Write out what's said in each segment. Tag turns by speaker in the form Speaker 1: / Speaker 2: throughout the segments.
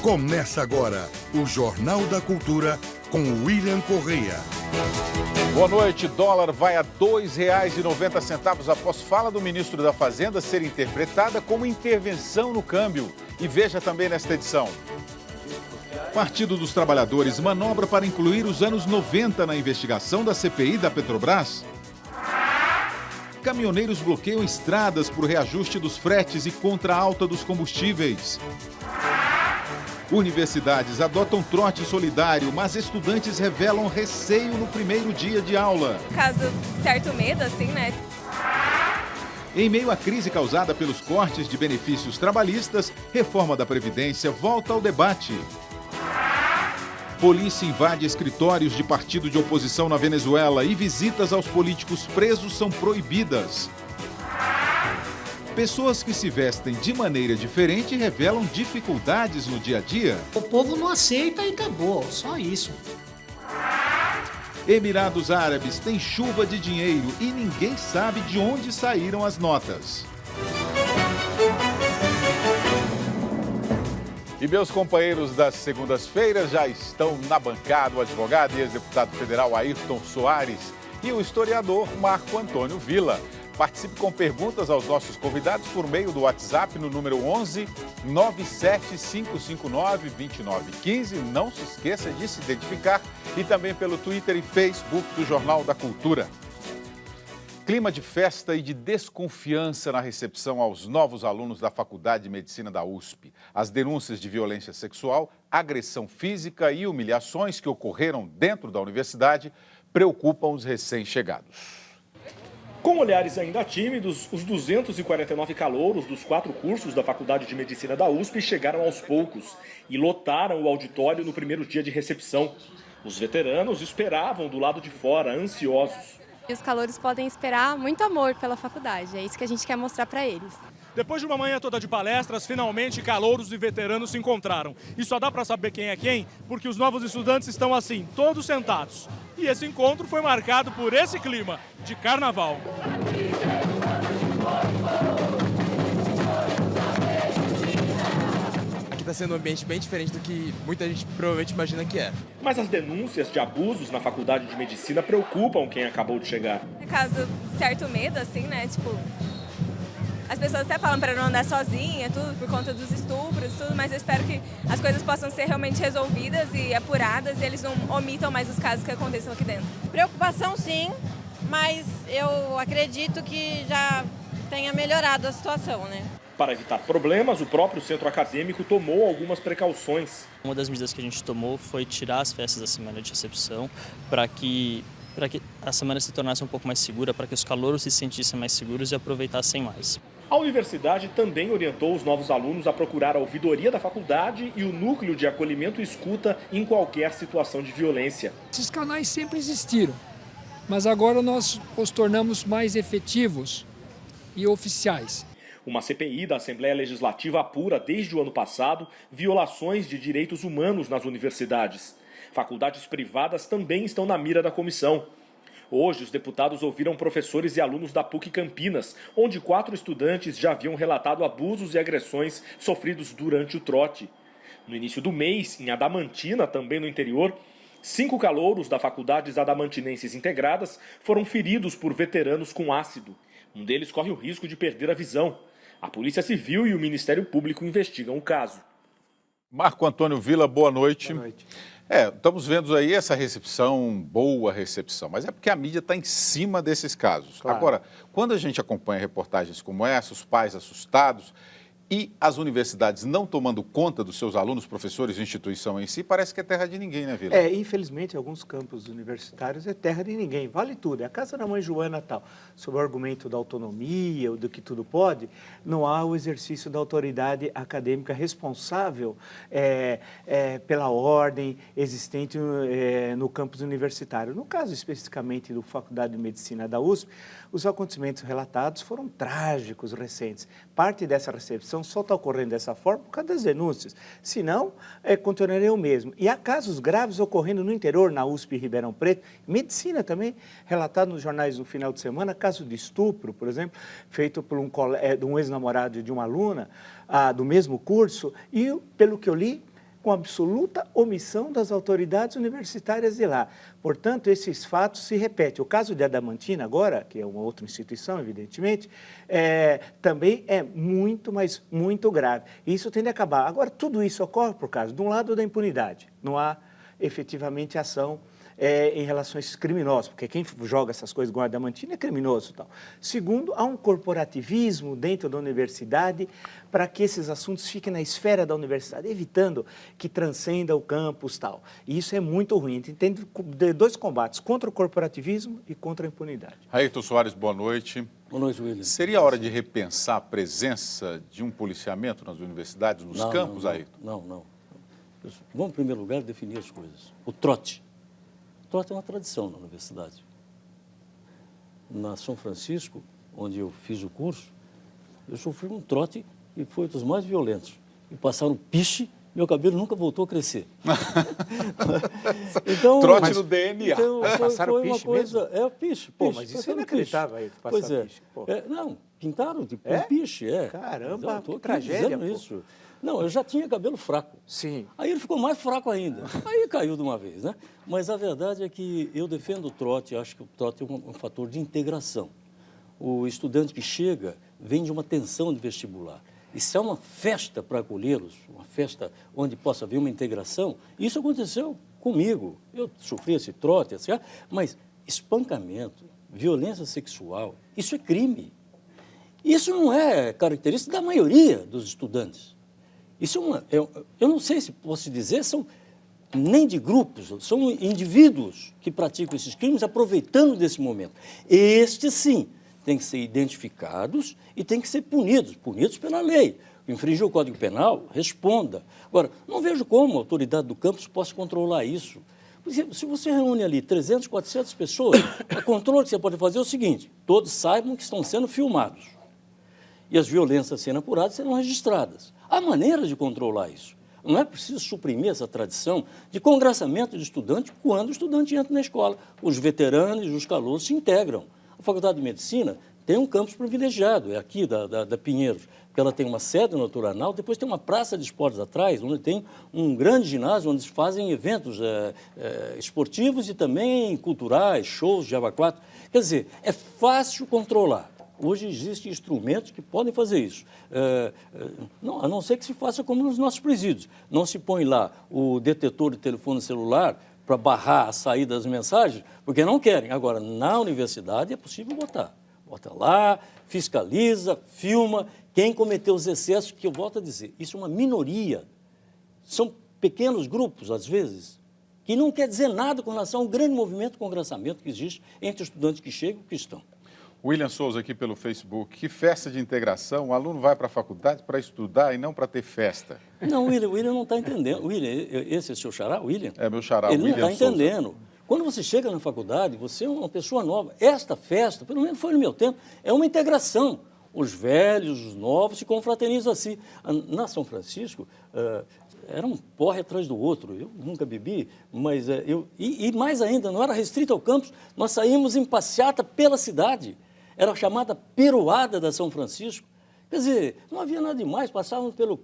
Speaker 1: Começa agora o Jornal da Cultura com William Correia.
Speaker 2: Boa noite. Dólar vai a R$ 2,90 após fala do ministro da Fazenda ser interpretada como intervenção no câmbio. E veja também nesta edição. Partido dos Trabalhadores manobra para incluir os anos 90 na investigação da CPI da Petrobras. Caminhoneiros bloqueiam estradas por reajuste dos fretes e contra a alta dos combustíveis. Universidades adotam trote solidário, mas estudantes revelam receio no primeiro dia de aula.
Speaker 3: Caso certo medo, assim, né?
Speaker 2: Em meio à crise causada pelos cortes de benefícios trabalhistas, reforma da Previdência volta ao debate. Polícia invade escritórios de partido de oposição na Venezuela e visitas aos políticos presos são proibidas. Pessoas que se vestem de maneira diferente revelam dificuldades no dia a dia.
Speaker 4: O povo não aceita e acabou, só isso.
Speaker 2: Emirados Árabes tem chuva de dinheiro e ninguém sabe de onde saíram as notas. E meus companheiros das segundas-feiras já estão na bancada, o advogado e ex-deputado federal Ayrton Soares e o historiador Marco Antônio Villa. Participe com perguntas aos nossos convidados por meio do WhatsApp no número 11 97559 2915. Não se esqueça de se identificar e também pelo Twitter e Facebook do Jornal da Cultura. Clima de festa e de desconfiança na recepção aos novos alunos da Faculdade de Medicina da USP. As denúncias de violência sexual, agressão física e humilhações que ocorreram dentro da universidade preocupam os recém-chegados.
Speaker 5: Com olhares ainda tímidos, os 249 calouros dos 4 cursos da Faculdade de Medicina da USP chegaram aos poucos e lotaram o auditório no primeiro dia de recepção. Os veteranos esperavam do lado de fora, ansiosos.
Speaker 3: E os calouros podem esperar muito amor pela faculdade, é isso que a gente quer mostrar para eles.
Speaker 6: Depois de uma manhã toda de palestras, finalmente calouros e veteranos se encontraram. E só dá para saber quem é quem, porque os novos estudantes estão assim, todos sentados. E esse encontro foi marcado por esse clima de carnaval.
Speaker 7: Aqui está sendo um ambiente bem diferente do que muita gente provavelmente imagina que é.
Speaker 5: Mas as denúncias de abusos na Faculdade de Medicina preocupam quem acabou de chegar.
Speaker 3: Caso certo medo, assim, né, tipo... As pessoas até falam para não andar sozinha, tudo por conta dos estupros, tudo, mas eu espero que as coisas possam ser realmente resolvidas e apuradas e eles não omitam mais os casos que aconteçam aqui dentro.
Speaker 8: Preocupação sim, mas eu acredito que já tenha melhorado a situação, né?
Speaker 5: Para evitar problemas, o próprio centro acadêmico tomou algumas precauções.
Speaker 9: Uma das medidas que a gente tomou foi tirar as festas da semana de recepção para que a semana se tornasse um pouco mais segura, para que os calouros se sentissem mais seguros e aproveitassem mais.
Speaker 5: A universidade também orientou os novos alunos a procurar a ouvidoria da faculdade e o núcleo de acolhimento e escuta em qualquer situação de violência.
Speaker 10: Esses canais sempre existiram, mas agora nós os tornamos mais efetivos e oficiais.
Speaker 5: Uma CPI da Assembleia Legislativa apura desde o ano passado violações de direitos humanos nas universidades. Faculdades privadas também estão na mira da comissão. Hoje, os deputados ouviram professores e alunos da PUC Campinas, onde 4 estudantes já haviam relatado abusos e agressões sofridos durante o trote. No início do mês, em Adamantina, também no interior, 5 calouros da Faculdades Adamantinenses Integradas foram feridos por veteranos com ácido. Um deles corre o risco de perder a visão. A Polícia Civil e o Ministério Público investigam o caso.
Speaker 2: Marco Antônio Villa, boa noite.
Speaker 11: Boa noite.
Speaker 2: Estamos vendo aí essa recepção, boa recepção, mas é porque a mídia está em cima desses casos.
Speaker 11: Claro.
Speaker 2: Agora, quando a gente acompanha reportagens como essa, os pais assustados e as universidades não tomando conta dos seus alunos, professores e instituição em si, parece que é terra de ninguém, né, Vila?
Speaker 11: Infelizmente, alguns campos universitários é terra de ninguém, vale tudo. É a casa da mãe Joana tal. Sob o argumento da autonomia ou do que tudo pode, não há o exercício da autoridade acadêmica responsável pela ordem existente no campus universitário. No caso especificamente da Faculdade de Medicina da USP, os acontecimentos relatados foram trágicos recentes. Parte dessa recepção só está ocorrendo dessa forma por causa das denúncias. Senão, continuaria o mesmo. E há casos graves ocorrendo no interior, na USP Ribeirão Preto, medicina também, relatado nos jornais no final de semana, caso de estupro, por exemplo, feito por um ex-namorado de uma aluna do mesmo curso, e, pelo que eu li, com absoluta omissão das autoridades universitárias de lá. Portanto, esses fatos se repetem. O caso de Adamantina agora, que é uma outra instituição, evidentemente, também é muito, mas muito grave. E isso tem de acabar. Agora, tudo isso ocorre por causa, de um lado, da impunidade. Não há, efetivamente, ação em relação a esses criminosos, porque quem joga essas coisas igual a Adamantina é criminoso. Tal. Segundo, há um corporativismo dentro da universidade para que esses assuntos fiquem na esfera da universidade, evitando que transcenda o campus. Tal. E isso é muito ruim. Tem dois combates, contra o corporativismo e contra a impunidade.
Speaker 2: Ayrton Soares, boa noite.
Speaker 12: Boa noite, William.
Speaker 2: Seria hora de repensar a presença de um policiamento nas universidades, nos campos, Ayrton?
Speaker 12: Não. Vamos, em primeiro lugar, definir as coisas. O trote. O trote é uma tradição na universidade. Na São Francisco, onde eu fiz o curso, eu sofri um trote e foi dos mais violentos. E passaram piche, meu cabelo nunca voltou a crescer.
Speaker 2: Então, trote no DNA.
Speaker 12: Então,
Speaker 11: passaram
Speaker 12: foi
Speaker 11: piche
Speaker 12: uma coisa,
Speaker 11: mesmo?
Speaker 12: Piche.
Speaker 11: Pô, mas isso é inacreditável aí,
Speaker 12: Pois é.
Speaker 11: Piche.
Speaker 12: Não, pintaram de piche,
Speaker 11: Caramba,
Speaker 12: que
Speaker 11: tragédia,
Speaker 12: isso. Não, eu já tinha cabelo fraco.
Speaker 11: Sim.
Speaker 12: Aí ele ficou mais fraco ainda. Aí caiu de uma vez, né? Mas a verdade é que eu defendo o trote, acho que o trote é um fator de integração. O estudante que chega vem de uma tensão de vestibular. E se é uma festa para acolhê-los, uma festa onde possa haver uma integração, isso aconteceu comigo. Eu sofri esse trote, assim, mas espancamento, violência sexual, isso é crime. Isso não é característica da maioria dos estudantes. Isso eu não sei se posso dizer, são nem de grupos, são indivíduos que praticam esses crimes aproveitando desse momento. Estes, sim, têm que ser identificados e têm que ser punidos pela lei. Infringiu o Código Penal, responda. Agora, não vejo como a autoridade do campus possa controlar isso. Porque se você reúne ali 300, 400 pessoas, o controle que você pode fazer é o seguinte, todos saibam que estão sendo filmados. E as violências sendo apuradas serão registradas. Há maneira de controlar isso. Não é preciso suprimir essa tradição de congraçamento de estudante quando o estudante entra na escola. Os veteranos e os calouros se integram. A Faculdade de Medicina tem um campus privilegiado, é aqui da Pinheiros, porque ela tem uma sede no Turanal, depois tem uma praça de esportes atrás, onde tem um grande ginásio, onde se fazem eventos esportivos e também culturais, shows de Java 4. Quer dizer, é fácil controlar. Hoje existem instrumentos que podem fazer isso. A não ser que se faça como nos nossos presídios. Não se põe lá o detetor de telefone celular para barrar a saída das mensagens, porque não querem. Agora, na universidade é possível botar. Bota lá, fiscaliza, filma. Quem cometeu os excessos, que eu volto a dizer, isso é uma minoria. São pequenos grupos, às vezes, que não quer dizer nada com relação ao grande movimento de congraçamento que existe entre os estudantes que chegam e que estão.
Speaker 2: William Souza aqui pelo Facebook. Que festa de integração? O aluno vai para a faculdade para estudar e não para ter festa.
Speaker 12: Não, William não está entendendo. William, esse é seu xará, William?
Speaker 2: É meu xará,
Speaker 12: Ele
Speaker 2: William
Speaker 12: não está entendendo. Quando você chega na faculdade, você é uma pessoa nova. Esta festa, pelo menos foi no meu tempo, é uma integração. Os velhos, os novos se confraternizam assim. Na São Francisco, era um porre atrás do outro. Eu nunca bebi, mas E mais ainda, não era restrito ao campus. Nós saímos em passeata pela cidade. Era a chamada peroada da São Francisco. Quer dizer, não havia nada demais, passávamos pelo...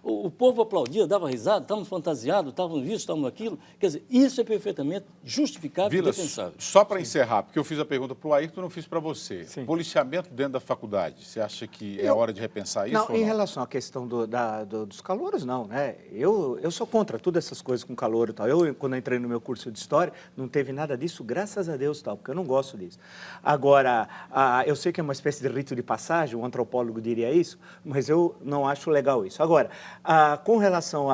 Speaker 12: O povo aplaudia, dava risada, estávamos fantasiados, estávamos isso, estávamos aquilo. Quer dizer, isso é perfeitamente justificável e defensável.
Speaker 2: Só para encerrar, porque eu fiz a pergunta para o Ayrton, não fiz para você.
Speaker 11: Sim.
Speaker 2: Policiamento dentro da faculdade, você acha que é hora de repensar isso
Speaker 11: não,
Speaker 2: ou não?
Speaker 11: Em relação à questão dos calouros, não, né? Eu sou contra todas essas coisas com calouro e tal. Quando entrei no meu curso de História, não teve nada disso, graças a Deus, tal, porque eu não gosto disso. Agora, eu sei que é uma espécie de rito de passagem, um antropólogo diria isso, mas eu não acho legal isso. Agora, com relação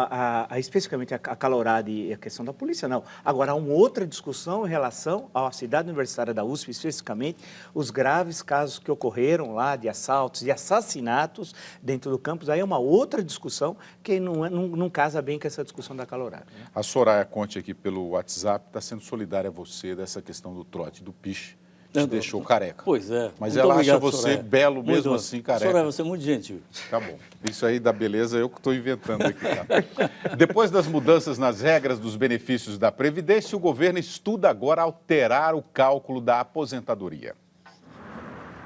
Speaker 11: especificamente a calourada e a questão da polícia, não. Agora, há uma outra discussão em relação à cidade universitária da USP, especificamente, os graves casos que ocorreram lá de assaltos e assassinatos dentro do campus. Aí é uma outra discussão que não casa bem com essa discussão da calourada. Né?
Speaker 2: A Soraya Conte aqui pelo WhatsApp está sendo solidária a você dessa questão do trote, do piche. Te deixou careca.
Speaker 12: Pois é.
Speaker 2: Mas ela acha você Soraya belo mesmo muito, assim, careca.
Speaker 12: Soraya, você é muito gentil.
Speaker 2: Tá bom. Isso aí da beleza eu que estou inventando aqui. Tá? Depois das mudanças nas regras dos benefícios da Previdência, o governo estuda agora alterar o cálculo da aposentadoria.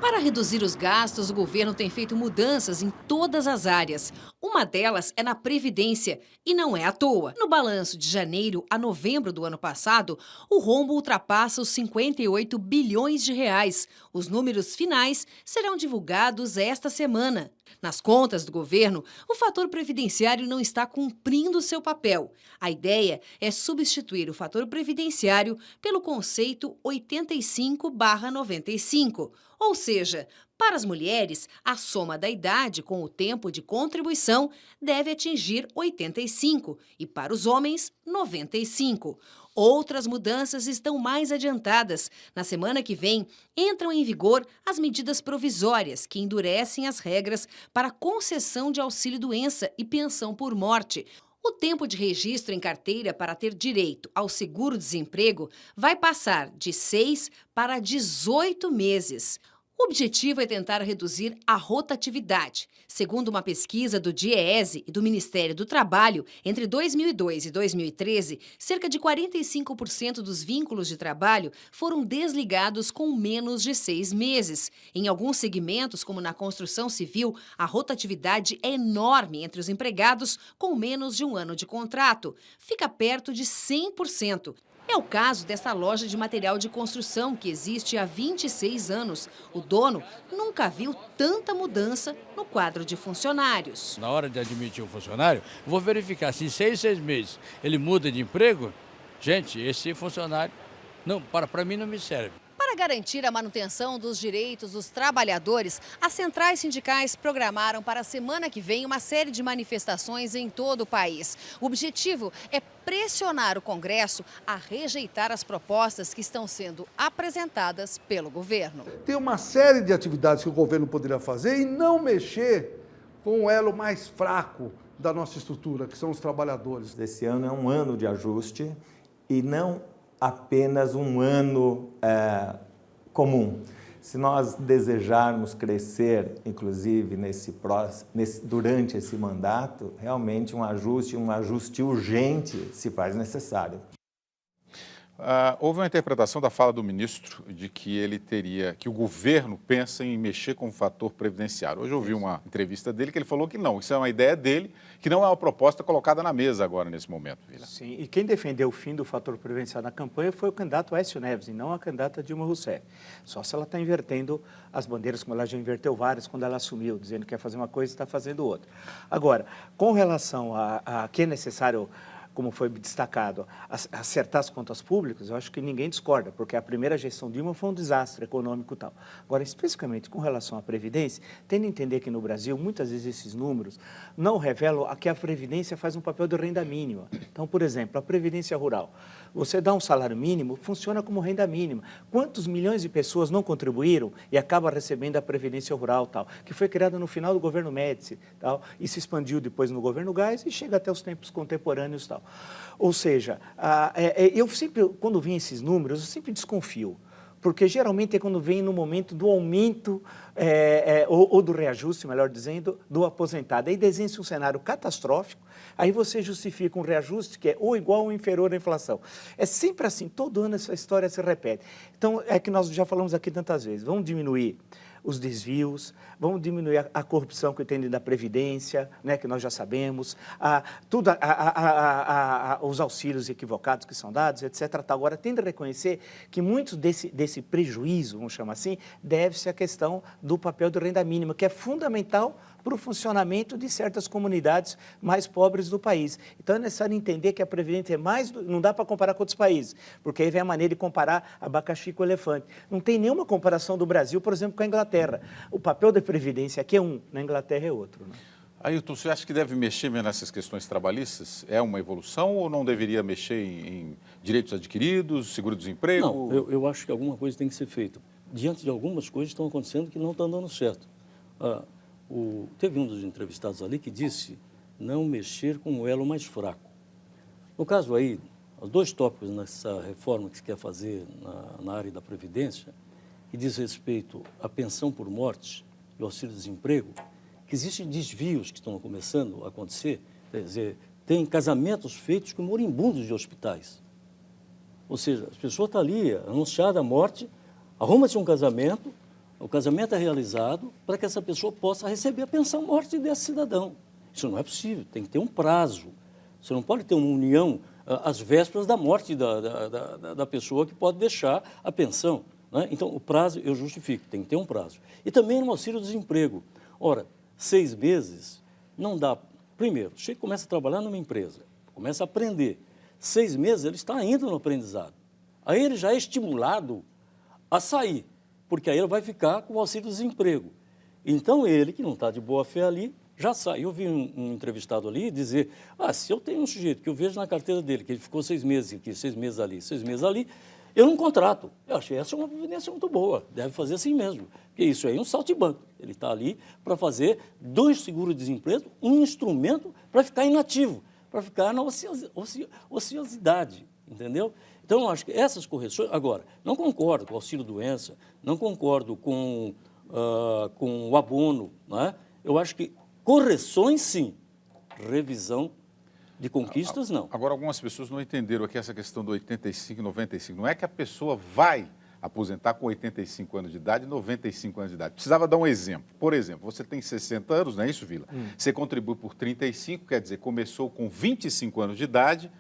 Speaker 13: Para reduzir os gastos, o governo tem feito mudanças em todas as áreas. Uma delas é na Previdência, e não é à toa. No balanço de janeiro a novembro do ano passado, o rombo ultrapassa os 58 bilhões de reais. Os números finais serão divulgados esta semana. Nas contas do governo, o fator previdenciário não está cumprindo seu papel. A ideia é substituir o fator previdenciário pelo conceito 85/95. Ou seja, para as mulheres, a soma da idade com o tempo de contribuição deve atingir 85 e para os homens, 95. Outras mudanças estão mais adiantadas. Na semana que vem, entram em vigor as medidas provisórias que endurecem as regras para concessão de auxílio-doença e pensão por morte. O tempo de registro em carteira para ter direito ao seguro-desemprego vai passar de 6 para 18 meses. O objetivo é tentar reduzir a rotatividade. Segundo uma pesquisa do DIEESE e do Ministério do Trabalho, entre 2002 e 2013, cerca de 45% dos vínculos de trabalho foram desligados com menos de 6 meses. Em alguns segmentos, como na construção civil, a rotatividade é enorme entre os empregados com menos de um ano de contrato. Fica perto de 100%. É o caso dessa loja de material de construção que existe há 26 anos. O dono nunca viu tanta mudança no quadro de funcionários.
Speaker 14: Na hora de admitir um funcionário, vou verificar se em 6 meses ele muda de emprego. Gente, esse funcionário não, para mim não me serve.
Speaker 13: Para garantir a manutenção dos direitos dos trabalhadores, as centrais sindicais programaram para a semana que vem uma série de manifestações em todo o país. O objetivo é pressionar o Congresso a rejeitar as propostas que estão sendo apresentadas pelo governo.
Speaker 15: Tem uma série de atividades que o governo poderia fazer e não mexer com o elo mais fraco da nossa estrutura, que são os trabalhadores.
Speaker 16: Esse ano é um ano de ajuste e não apenas um ano comum. Se nós desejarmos crescer, inclusive durante esse mandato, realmente um ajuste urgente se faz necessário.
Speaker 2: Houve uma interpretação da fala do ministro de que que o governo pensa em mexer com o fator previdenciário. Hoje eu ouvi uma entrevista dele que ele falou que não, isso é uma ideia dele, que não é uma proposta colocada na mesa agora, nesse momento.
Speaker 11: Sim, e quem defendeu o fim do fator previdenciário na campanha foi o candidato Aécio Neves, e não a candidata Dilma Rousseff. Só se ela está invertendo as bandeiras, como ela já inverteu várias quando ela assumiu, dizendo que quer fazer uma coisa e está fazendo outra. Agora, com relação a que é necessário, como foi destacado, acertar as contas públicas, eu acho que ninguém discorda, porque a primeira gestão Dilma foi um desastre econômico e tal. Agora, especificamente com relação à Previdência, tendo a entender que no Brasil, muitas vezes esses números não revelam que a Previdência faz um papel de renda mínima. Então, por exemplo, a Previdência Rural, você dá um salário mínimo, funciona como renda mínima. Quantos milhões de pessoas não contribuíram e acabam recebendo a Previdência Rural, tal, que foi criada no final do governo Médici, tal, e se expandiu depois no governo Geisel e chega até os tempos contemporâneos, tal. Ou seja, eu sempre, quando vem esses números, eu sempre desconfio, porque geralmente é quando vem no momento do aumento ou do reajuste, melhor dizendo, do aposentado. Aí desenha-se um cenário catastrófico, aí você justifica um reajuste que é ou igual ou inferior à inflação. É sempre assim, todo ano essa história se repete. Então, é que nós já falamos aqui tantas vezes, vamos diminuir os desvios, vamos diminuir a corrupção que tem dentro da Previdência, né, que nós já sabemos, os auxílios equivocados que são dados, etc. Agora, tem de reconhecer que muito desse prejuízo, vamos chamar assim, deve-se à questão do papel de renda mínima, que é fundamental para o funcionamento de certas comunidades mais pobres do país. Então, é necessário entender que a Previdência é mais... Não dá para comparar com outros países, porque aí vem a maneira de comparar abacaxi com elefante. Não tem nenhuma comparação do Brasil, por exemplo, com a Inglaterra. O papel da Previdência aqui é um, na Inglaterra é outro. Né?
Speaker 2: Ailton, você acha que deve mexer nessas questões trabalhistas? É uma evolução ou não deveria mexer em direitos adquiridos, seguro-desemprego?
Speaker 12: Não, eu acho que alguma coisa tem que ser feita. Diante de algumas coisas que estão acontecendo que não estão dando certo. Teve um dos entrevistados ali que disse não mexer com o elo mais fraco. No caso aí, os dois tópicos nessa reforma que se quer fazer na área da Previdência, que diz respeito à pensão por morte e auxílio-desemprego, que existem desvios que estão começando a acontecer, quer dizer, tem casamentos feitos com moribundos de hospitais. Ou seja, a pessoa está ali, anunciada a morte, arruma-se um casamento, O casamento é realizado para que essa pessoa possa receber a pensão morte desse cidadão. Isso não é possível, tem que ter um prazo. Você não pode ter uma união às vésperas da morte da pessoa que pode deixar a pensão, né? Então, o prazo eu justifico, tem que ter um prazo. E também no auxílio-desemprego. Ora, 6 meses não dá. Primeiro, chega e começa a trabalhar numa empresa, começa a aprender. 6 meses ele está ainda no aprendizado. Aí ele já é estimulado a sair, porque aí ele vai ficar com o auxílio-desemprego. Então, ele, que não está de boa fé ali, já sai. Eu vi um entrevistado ali dizer, se eu tenho um sujeito que eu vejo na carteira dele, que ele ficou 6 meses aqui, 6 meses ali, 6 meses ali, eu não contrato. Eu achei essa uma providência muito boa, deve fazer assim mesmo, porque isso aí é um saltimbanco. Ele está ali para fazer do seguro-desemprego um instrumento para ficar inativo, para ficar na ociosidade, entendeu? Então, eu acho que essas correções... Agora, não concordo com o auxílio-doença, não concordo com o abono, não é? Eu acho que correções, sim. Revisão de conquistas, não.
Speaker 2: Agora, algumas pessoas não entenderam aqui essa questão do 85 e 95. Não é que a pessoa vai aposentar com 85 anos de idade e 95 anos de idade. Precisava dar um exemplo. Por exemplo, você tem 60 anos, não é isso, Vila? Você contribui por 35, quer dizer, começou com 25 anos de idade,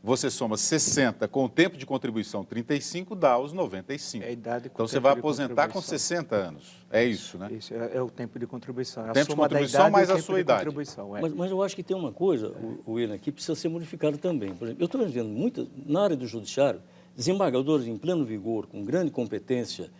Speaker 2: você soma 60 com o tempo de contribuição 35, dá os 95.
Speaker 11: É a idade com
Speaker 2: então você vai aposentar com 60 anos. É isso, né?
Speaker 11: Isso é o tempo de contribuição. É
Speaker 2: o tempo de contribuição mais a sua idade.
Speaker 12: Mas eu acho que tem uma coisa, William, que precisa ser modificado também. Por exemplo, eu estou vendo muito, na área do judiciário, desembargadores em pleno vigor, com grande competência,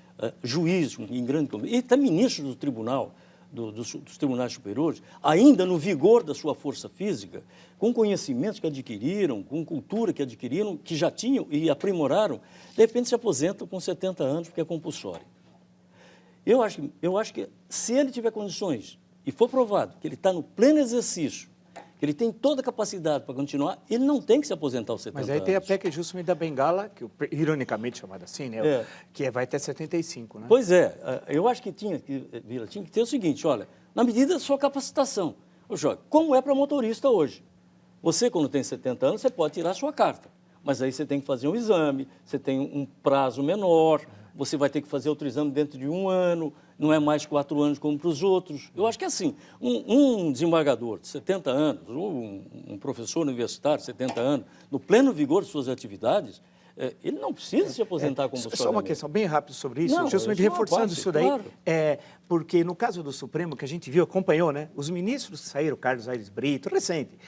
Speaker 12: juízes em grande competência, e até ministros do tribunal, dos tribunais superiores, ainda no vigor da sua força física, com conhecimentos que adquiriram, com cultura que adquiriram, que já tinham e aprimoraram, de repente se aposentam com 70 anos, porque é compulsório. Eu acho que se ele tiver condições e for provado que ele está no pleno exercício, que ele tem toda a capacidade para continuar, ele não tem que se aposentar aos 70 anos.
Speaker 11: Mas aí tem a PEC Jusme da Bengala, que ironicamente chamada assim, né? Que vai até 75, né?
Speaker 12: Pois é, eu acho que tinha que ter o seguinte, olha, na medida da sua capacitação. Como é para motorista hoje? Você, quando tem 70 anos, você pode tirar a sua carta, mas aí você tem que fazer um exame, você tem um prazo menor, você vai ter que fazer outro exame dentro de 1 ano, não é mais 4 anos como para os outros. Eu acho que assim, um desembargador de 70 anos, ou um professor universitário de 70 anos, no pleno vigor de suas atividades, ele não precisa se aposentar como
Speaker 11: Só uma questão bem rápida sobre isso, justamente reforçando isso daí, claro. Porque no caso do Supremo, que a gente viu, acompanhou, né? Os ministros que saíram, Carlos Aires Brito, recente,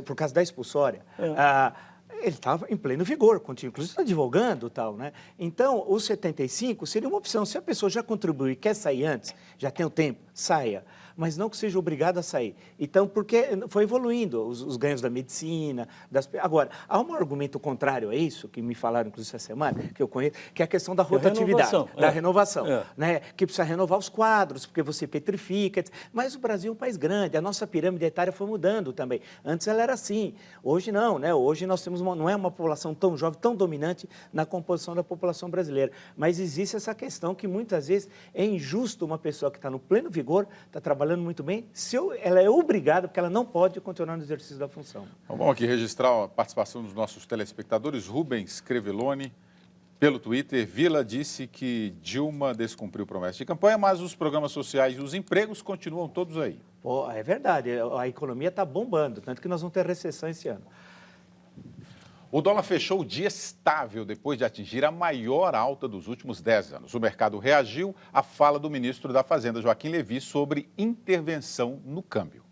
Speaker 11: por causa da expulsória, ele estava em pleno vigor, inclusive está advogando e tal, né? Então, os 75 seria uma opção. Se a pessoa já contribuiu e quer sair antes, já tem o tempo, saia. Mas não que seja obrigado a sair. Então, porque foi evoluindo os ganhos da medicina. Agora, há um argumento contrário a isso, que me falaram, inclusive, essa semana, que eu conheço, que é a questão da rotatividade, da renovação. Né? Que precisa renovar os quadros, porque você petrifica. Mas o Brasil é um país grande, a nossa pirâmide etária foi mudando também. Antes ela era assim, hoje não, né? Hoje nós temos não é uma população tão jovem, tão dominante na composição da população brasileira. Mas existe essa questão que muitas vezes é injusto uma pessoa que está no pleno vigor, está trabalhando muito bem, ela é obrigada, porque ela não pode continuar no exercício da função.
Speaker 2: Vamos aqui registrar a participação dos nossos telespectadores. Rubens Creveloni, pelo Twitter, Vila disse que Dilma descumpriu promessa de campanha, mas os programas sociais e os empregos continuam todos aí.
Speaker 11: É verdade, a economia está bombando, tanto que nós vamos ter recessão esse ano.
Speaker 2: O dólar fechou o dia estável depois de atingir a maior alta dos últimos 10 anos. O mercado reagiu à fala do ministro da Fazenda, Joaquim Levy, sobre intervenção no câmbio.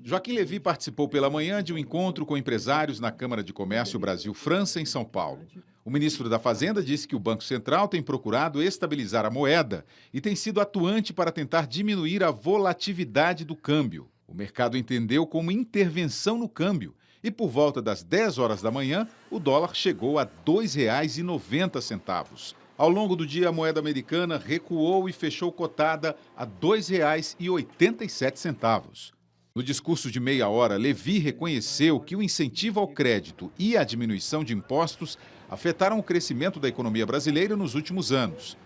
Speaker 2: Joaquim Levy participou pela manhã de um encontro com empresários na Câmara de Comércio Brasil-França, em São Paulo. O ministro da Fazenda disse que o Banco Central tem procurado estabilizar a moeda e tem sido atuante para tentar diminuir a volatilidade do câmbio. O mercado entendeu como intervenção no câmbio. E por volta das 10 horas da manhã, o dólar chegou a R$ 2,90. Ao longo do dia, a moeda americana recuou e fechou cotada a R$ 2,87. No discurso de meia hora, Levy reconheceu que o incentivo ao crédito e a diminuição de impostos afetaram o crescimento da economia brasileira nos últimos anos.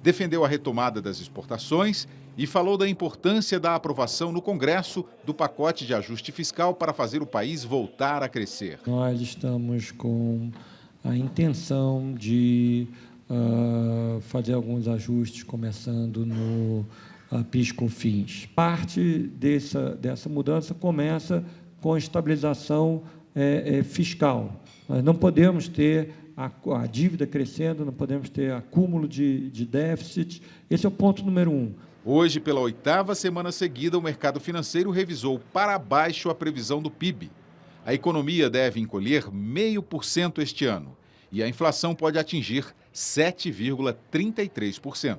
Speaker 2: Defendeu a retomada das exportações e falou da importância da aprovação no Congresso do pacote de ajuste fiscal para fazer o país voltar a crescer.
Speaker 17: Nós estamos com a intenção de
Speaker 10: fazer alguns ajustes, começando no PIS/COFINS. Parte dessa mudança começa com a estabilização fiscal. Nós não podemos ter a dívida crescendo, não podemos ter acúmulo de déficit. Esse é o ponto número 1.
Speaker 2: Hoje, pela 8ª semana seguida, o mercado financeiro revisou para baixo a previsão do PIB. A economia deve encolher 0,5% este ano e a inflação pode atingir 7,33%.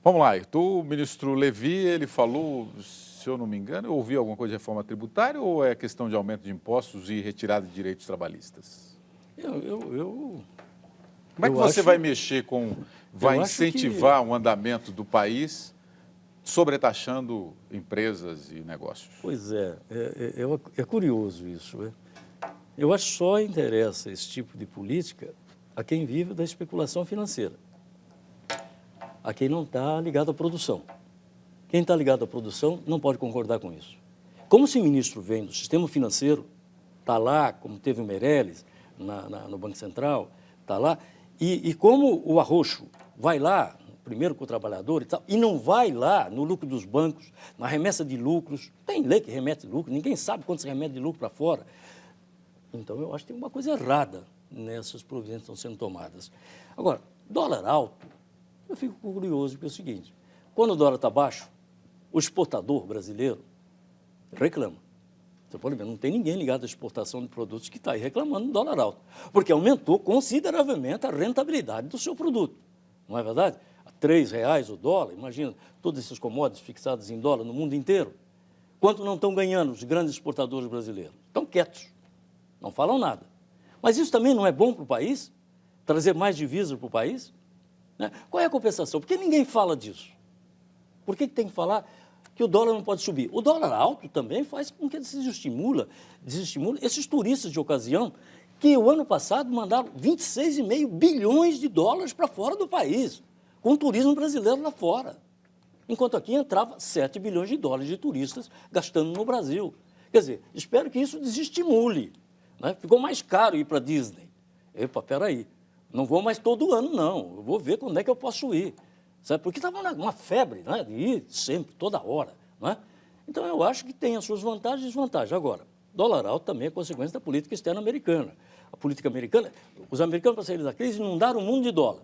Speaker 2: Vamos lá, o ministro Levi, ele falou, se eu não me engano, eu ouvi alguma coisa de reforma tributária ou é questão de aumento de impostos e retirada de direitos trabalhistas? Como é que você vai mexer com, vai incentivar o andamento do país sobretaxando empresas e negócios?
Speaker 12: Pois é curioso isso, né? Eu acho que só interessa esse tipo de política a quem vive da especulação financeira, a quem não está ligado à produção. Quem está ligado à produção não pode concordar com isso. Como esse ministro vem do sistema financeiro, está lá, como teve o Meirelles no Banco Central, está lá, e como o Arroxo vai lá, primeiro com o trabalhador e tal, e não vai lá no lucro dos bancos, na remessa de lucros, tem lei que remete lucro, ninguém sabe quanto se remete de lucro para fora. Então, eu acho que tem uma coisa errada nessas providências que estão sendo tomadas. Agora, dólar alto, eu fico curioso, porque é o seguinte, quando o dólar está baixo, o exportador brasileiro reclama. Você pode ver, não tem ninguém ligado à exportação de produtos que está aí reclamando do dólar alto, porque aumentou consideravelmente a rentabilidade do seu produto, não é verdade? A R$3 o dólar, imagina, todas essas commodities fixadas em dólar no mundo inteiro. Quanto não estão ganhando os grandes exportadores brasileiros? Estão quietos, não falam nada. Mas isso também não é bom para o país? Trazer mais divisas para o país? Né? Qual é a compensação? Por que ninguém fala disso? Por que tem que falar que o dólar não pode subir? O dólar alto também faz com que desestimula esses turistas de ocasião que o ano passado mandaram 26,5 bilhões de dólares para fora do país, com o turismo brasileiro lá fora. Enquanto aqui entrava 7 bilhões de dólares de turistas gastando no Brasil. Quer dizer, espero que isso desestimule. Né? Ficou mais caro ir para a Disney. Epa, peraí, não vou mais todo ano, não. Eu vou ver quando é que eu posso ir. Sabe? Porque estava uma febre, né, de ir sempre, toda hora. Né? Então, eu acho que tem as suas vantagens e desvantagens. Agora, dólar alto também é consequência da política externa americana. A política americana, os americanos, para saírem da crise, inundaram o mundo de dólar.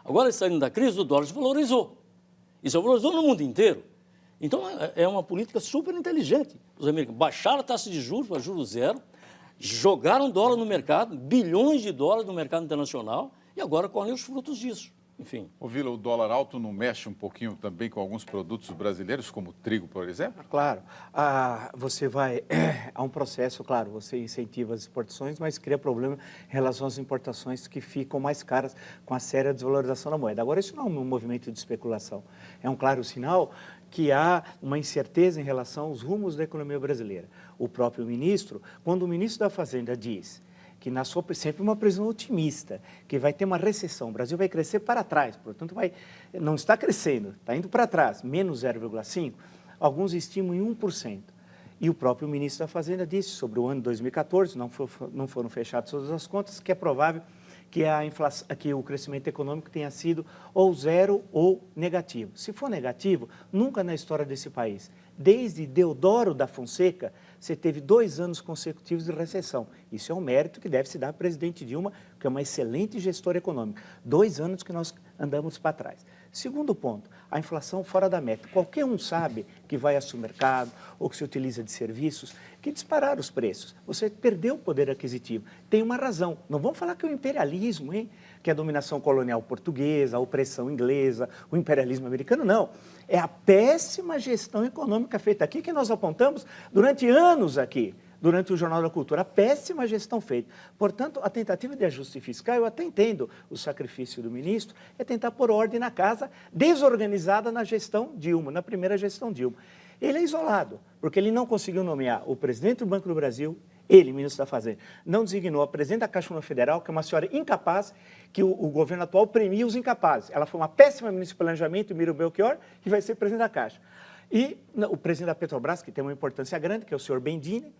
Speaker 12: Agora, saindo da crise, o dólar se valorizou. E se valorizou no mundo inteiro. Então, é uma política super inteligente. Os americanos baixaram a taxa de juros para juros zero, jogaram dólar no mercado, bilhões de dólares no mercado internacional, e agora colhem os frutos disso. Enfim.
Speaker 2: Ô Vila, o dólar alto não mexe um pouquinho também com alguns produtos brasileiros, como o trigo, por exemplo?
Speaker 11: Claro. Você vai... Há um processo, claro, você incentiva as exportações, mas cria problema em relação às importações que ficam mais caras com a séria desvalorização da moeda. Agora, isso não é um movimento de especulação. É um claro sinal que há uma incerteza em relação aos rumos da economia brasileira. O próprio ministro, quando o ministro da Fazenda diz que na sua sempre uma previsão otimista, que vai ter uma recessão, o Brasil vai crescer para trás, portanto não está crescendo, está indo para trás, menos 0,5%, alguns estimam em 1%. E o próprio ministro da Fazenda disse sobre o ano 2014, não foram fechadas todas as contas, que é provável que a inflação, que o crescimento econômico tenha sido ou zero ou negativo. Se for negativo, nunca na história desse país, desde Deodoro da Fonseca, você teve 2 anos consecutivos de recessão. Isso é um mérito que deve se dar ao presidente Dilma, que é uma excelente gestora econômica. 2 anos que nós andamos para trás. Segundo ponto, a inflação fora da meta. Qualquer um sabe que vai ao supermercado ou que se utiliza de serviços, que dispararam os preços. Você perdeu o poder aquisitivo. Tem uma razão. Não vamos falar que é o imperialismo, hein? Que é a dominação colonial portuguesa, a opressão inglesa, o imperialismo americano, não. É a péssima gestão econômica feita aqui que nós apontamos durante anos aqui, durante o Jornal da Cultura, a péssima gestão feita. Portanto, a tentativa de ajuste fiscal, eu até entendo o sacrifício do ministro, é tentar pôr ordem na casa desorganizada na gestão Dilma, na primeira gestão Dilma. Ele é isolado, porque ele não conseguiu nomear o presidente do Banco do Brasil, ele, ministro da Fazenda, não designou a presidente da Caixa Econômica Federal, que é uma senhora incapaz, que o governo atual premia os incapazes. Ela foi uma péssima ministra de Planejamento, Miro Belchior, que vai ser presidente da Caixa. E o presidente da Petrobras, que tem uma importância grande, que é o senhor Bendini,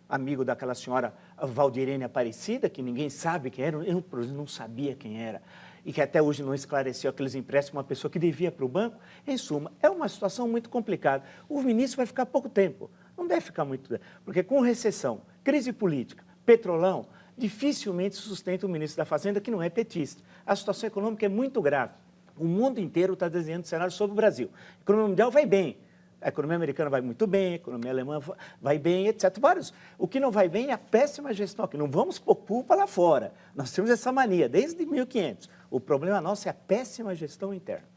Speaker 11: amigo daquela senhora Valdirene Aparecida, que ninguém sabe quem era, eu não sabia quem era. e que até hoje não esclareceu aqueles empréstimos, uma pessoa que devia para o banco. Em suma, é uma situação muito complicada. O ministro vai ficar pouco tempo, não deve ficar muito tempo, porque com recessão, crise política, petrolão, dificilmente sustenta o ministro da Fazenda, que não é petista. A situação econômica é muito grave. O mundo inteiro está desenhando cenário sobre o Brasil. A economia mundial vai bem. A economia americana vai muito bem, a economia alemã vai bem, etc. Vários. O que não vai bem é a péssima gestão aqui. Não vamos pôr culpa lá fora. Nós temos essa mania desde 1500. O problema nosso é a péssima gestão interna.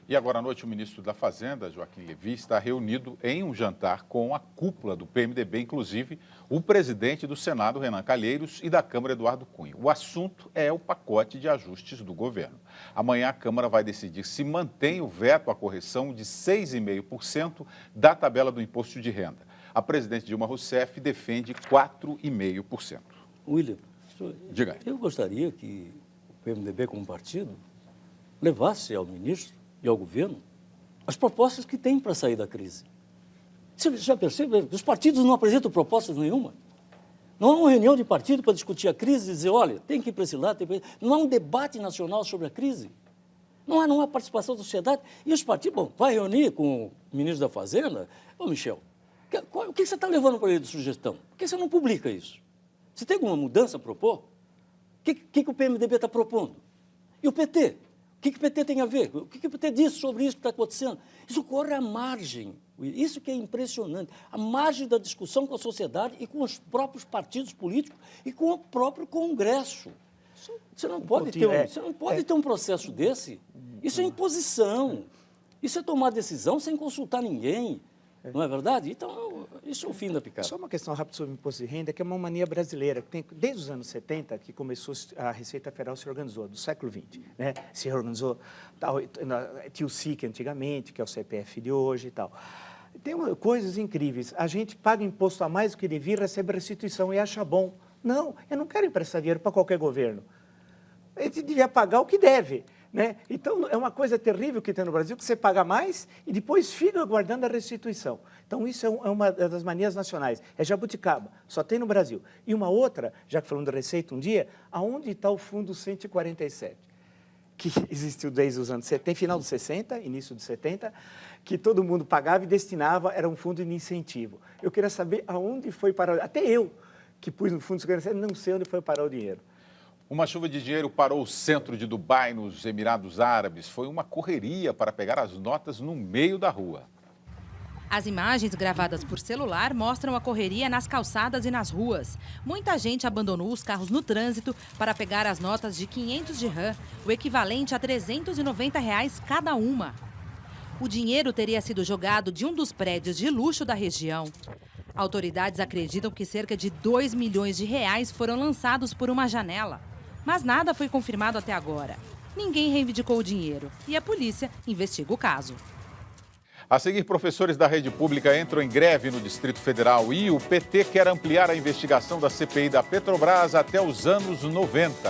Speaker 2: E agora à noite o ministro da Fazenda, Joaquim Levy, está reunido em um jantar com a cúpula do PMDB, inclusive o presidente do Senado, Renan Calheiros, e da Câmara, Eduardo Cunha. O assunto é o pacote de ajustes do governo. Amanhã a Câmara vai decidir se mantém o veto à correção de 6,5% da tabela do imposto de renda. A presidente Dilma Rousseff defende 4,5%.
Speaker 12: William,
Speaker 2: diga aí.
Speaker 12: Eu gostaria que o PMDB, como partido, levasse ao ministro e ao governo as propostas que tem para sair da crise. Você já percebe? Os partidos não apresentam propostas nenhuma. Não há uma reunião de partido para discutir a crise e dizer, olha, tem que ir para esse lado, tem que ir para esse... Não há um debate nacional sobre a crise. Não há participação da sociedade. E os partidos, bom, vai reunir com o ministro da Fazenda. Ô, Michel, o que você está levando para ele de sugestão? Por que você não publica isso? Você tem alguma mudança a propor? O que o PMDB está propondo? E o PT? O que o PT tem a ver? O que o PT diz sobre isso que está acontecendo? Isso corre à margem. Isso que é impressionante. A margem da discussão com a sociedade e com os próprios partidos políticos e com o próprio Congresso. Você não pode ter um processo desse. Isso é imposição. Isso é tomar decisão sem consultar ninguém. Não é verdade? Então, isso é o fim da picada.
Speaker 11: Só uma questão rápida sobre o imposto de renda, que é uma mania brasileira, que tem, desde os anos 70, que começou a Receita Federal se organizou, do século XX, né? Se organizou, tinha o SIC antigamente, que é o CPF de hoje e tal. Tem coisas incríveis. A gente paga imposto a mais do que devia e recebe restituição e acha bom. Não, eu não quero emprestar dinheiro para qualquer governo. A gente devia pagar o que deve. Né? Então, é uma coisa terrível que tem no Brasil, que você paga mais e depois fica aguardando a restituição. Então, isso é uma das manias nacionais. É jabuticaba, só tem no Brasil. E uma outra, já que falando da Receita um dia, aonde está o Fundo 147? Que existiu desde os anos 70, final dos 60, início dos 70, que todo mundo pagava e destinava, era um fundo de incentivo. Eu queria saber aonde foi parar, até eu, que pus no Fundo 147, não sei onde foi parar o dinheiro.
Speaker 2: Uma chuva de dinheiro parou o centro de Dubai, nos Emirados Árabes. Foi uma correria para pegar as notas no meio da rua.
Speaker 17: As imagens gravadas por celular mostram a correria nas calçadas e nas ruas. Muita gente abandonou os carros no trânsito para pegar as notas de 500 dirham, o equivalente a R$ 390 cada uma. O dinheiro teria sido jogado de um dos prédios de luxo da região. Autoridades acreditam que cerca de 2 milhões de reais foram lançados por uma janela. Mas nada foi confirmado até agora. Ninguém reivindicou o dinheiro e a polícia investiga o caso.
Speaker 2: A seguir, professores da rede pública entram em greve no Distrito Federal e o PT quer ampliar a investigação da CPI da Petrobras até os anos 90.